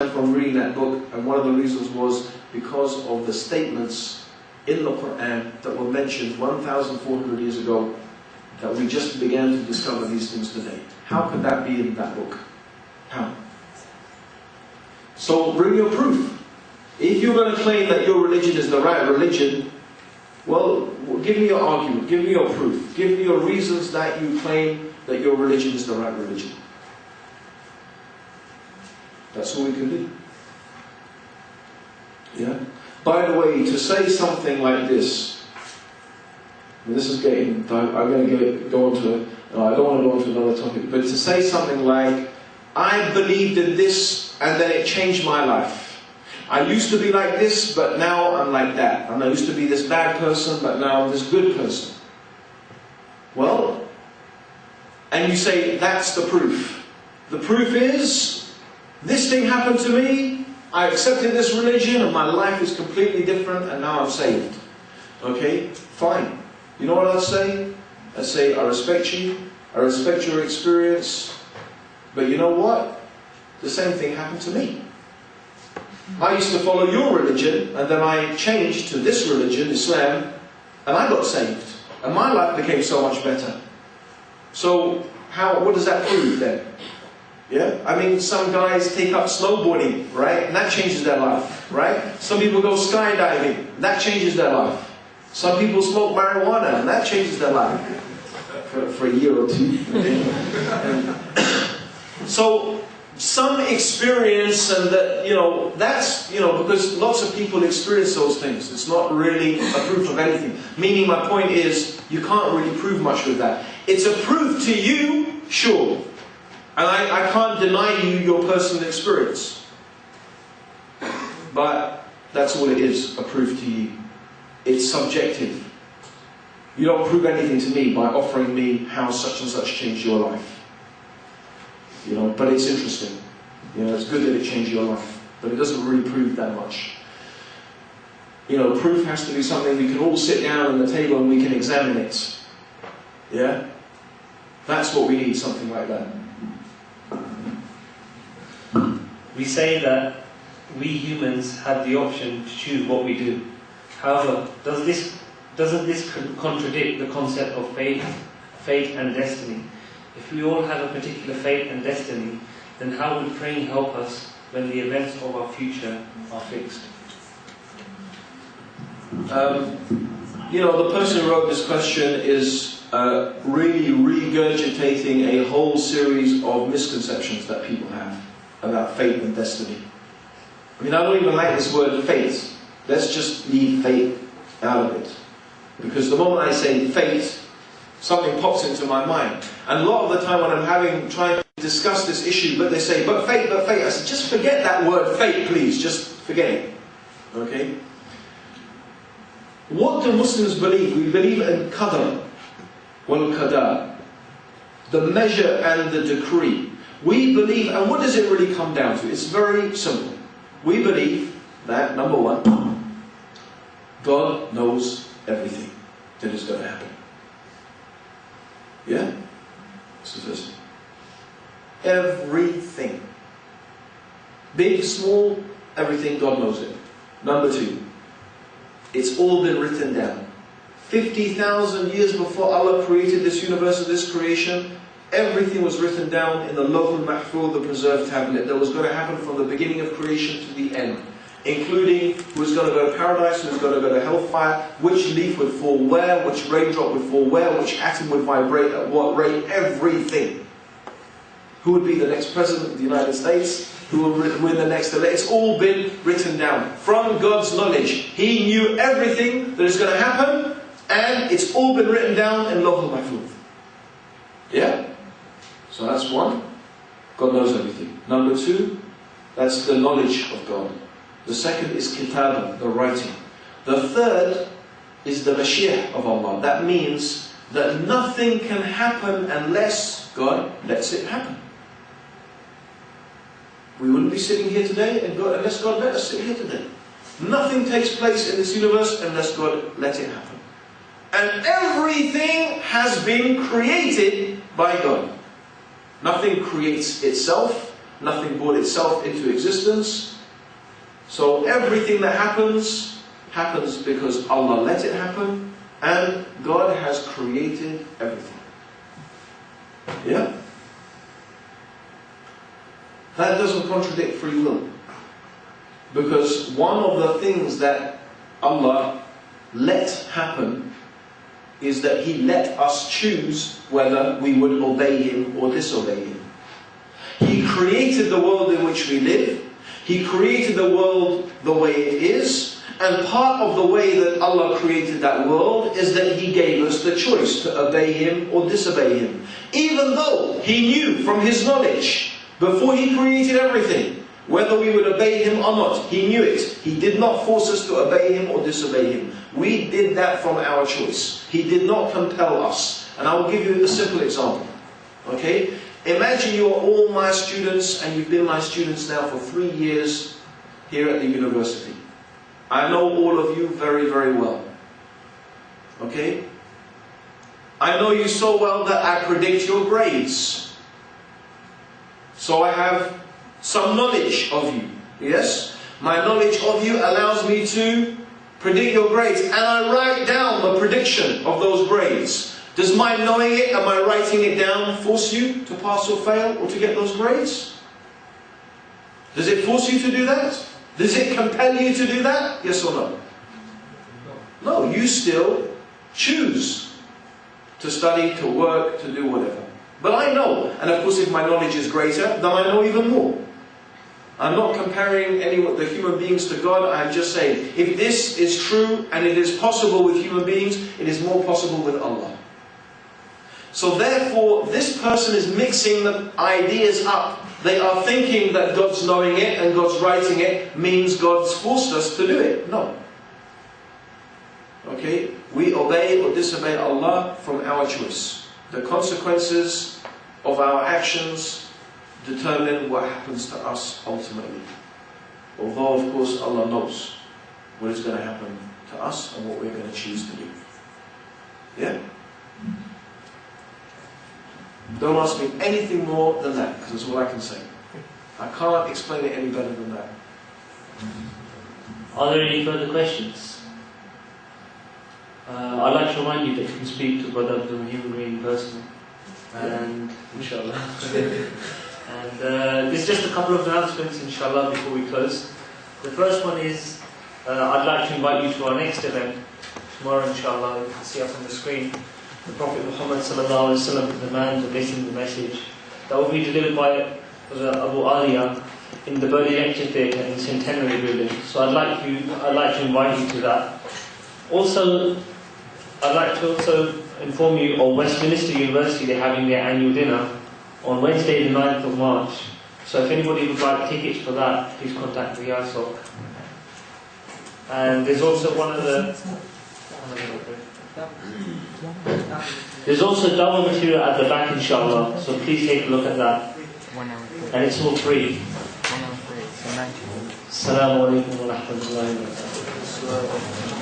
from reading that book, and one of the reasons was because of the statements in the Quran that were mentioned 1,400 years ago, that we just began to discover these things today. How could that be in that book? How? So bring your proof. If you're going to claim that your religion is the right religion, well, give me your argument, give me your proof, give me your reasons that you claim that your religion is the right religion. That's all we can do. Yeah? By the way, to say something like this, and this is getting, I'm going to go on to, I don't want to go on to another topic, but to say something like, I believed in this and then it changed my life. I used to be like this, but now I'm like that. And I used to be this bad person, but now I'm this good person. Well, and you say, that's the proof. The proof is, this thing happened to me, I accepted this religion, and my life is completely different, and now I'm saved. Okay, fine. You know what I'd say? I'd say, I respect you, I respect your experience, but you know what? The same thing happened to me. I used to follow your religion, and then I changed to this religion, Islam, and I got saved. And my life became so much better. So, what does that prove then? Yeah? I mean, some guys take up snowboarding, right? And that changes their life, right? Some people go skydiving, that changes their life. Some people smoke marijuana, and that changes their life. For a year or two. So, some experience, and that, that's, because lots of people experience those things. It's not really a proof of anything. Meaning, my point is, you can't really prove much with that. It's a proof to you, sure. And I can't deny you your personal experience. But that's all it is, a proof to you. It's subjective. You don't prove anything to me by offering me how such and such changed your life. But it's interesting. It's good that it changed your life. But it doesn't really prove that much. Proof has to be something we can all sit down on the table and we can examine it. Yeah? That's what we need, something like that. We say that we humans have the option to choose what we do. However, doesn't this contradict the concept of fate and destiny? If we all have a particular fate and destiny, then how would praying help us when the events of our future are fixed? The person who wrote this question is really regurgitating a whole series of misconceptions that people have about fate and destiny. I don't even like this word fate. Let's just leave fate out of it. Because the moment I say fate, something pops into my mind. And a lot of the time when I'm trying to discuss this issue, but they say, but fate. I said, just forget that word fate, please. Just forget it. Okay? What do Muslims believe? We believe in qadr, wal qadar, the measure and the decree. We believe, and what does it really come down to? It's very simple. We believe that, number one, God knows everything that is going to happen. Yeah? That's the first thing. Everything. Big, small, everything, God knows it. Number two, it's all been written down. 50,000 years before Allah created this universe and this creation, everything was written down in the Lawh al-Mahfuz, the preserved tablet, that was going to happen from the beginning of creation to the end. Including who's going to go to paradise, who's going to go to hellfire, which leaf would fall where, which raindrop would fall where, which atom would vibrate at what rate, everything. Who would be the next president of the United States, who will win the next election. It's all been written down from God's knowledge. He knew everything that is going to happen, and it's all been written down in Lawh al-Mahfuz. Yeah? So that's one. God knows everything. Number two, that's the knowledge of God. The second is kitab, the writing. The third is the mashiach of Allah. That means that nothing can happen unless God lets it happen. We wouldn't be sitting here today unless God let us sit here today. Nothing takes place in this universe unless God let it happen. And everything has been created by God. Nothing creates itself. Nothing brought itself into existence. So everything that happens, happens because Allah let it happen, and God has created everything. Yeah? That doesn't contradict free will. Because one of the things that Allah let happen is that He let us choose whether we would obey Him or disobey Him. He created the world in which we live. He created the world the way it is. And part of the way that Allah created that world is that He gave us the choice to obey Him or disobey Him. Even though He knew from His knowledge, before He created everything, whether we would obey Him or not. He knew it. He did not force us to obey Him or disobey Him. We did that from our choice. He did not compel us. And I will give you a simple example. Okay? Imagine you are all my students, and you've been my students now for 3 years here at the university. I know all of you very, very well. Okay? I know you so well that I predict your grades. So I have some knowledge of you. Yes? My knowledge of you allows me to predict your grades. And I write down the prediction of those grades. Does my knowing it and my writing it down force you to pass or fail or to get those grades? Does it force you to do that? Does it compel you to do that? Yes or no? No, you still choose to study, to work, to do whatever. But I know, and of course if my knowledge is greater, then I know even more. I'm not comparing the human beings to God. I'm just saying, if this is true and it is possible with human beings, it is more possible with Allah. So therefore, this person is mixing the ideas up. They are thinking that God's knowing it and God's writing it means God's forced us to do it. No. Okay? We obey or disobey Allah from our choice. The consequences of our actions determine what happens to us ultimately. Although, of course, Allah knows what is going to happen to us and what we're going to choose to do. Yeah? Don't ask me anything more than that, because that's all I can say. I can't explain it any better than that. Are there any further questions? I'd like to remind you that you can speak to Brother Abdul Rahim Green personally. And inshallah. And there's just a couple of announcements, inshallah, before we close. The first one is, I'd like to invite you to our next event tomorrow, inshallah. You can see up on the screen. The Prophet Muhammad sallallahu alaihi wasallam, the man to listen to the message. That will be delivered by Abu Aliya in the Burdi Lecture Theatre in the Centenary Building. So I'd like to invite you to that. Also, I'd like to also inform you of Westminster University. They're having their annual dinner on Wednesday the 9th of March. So if anybody would like tickets for that, please contact the ISOC. And there's also there's also double material at the back, inshallah, so please take a look at that. And it's all free. Assalamu alaikum wa rahmatullahi wa barakatuh.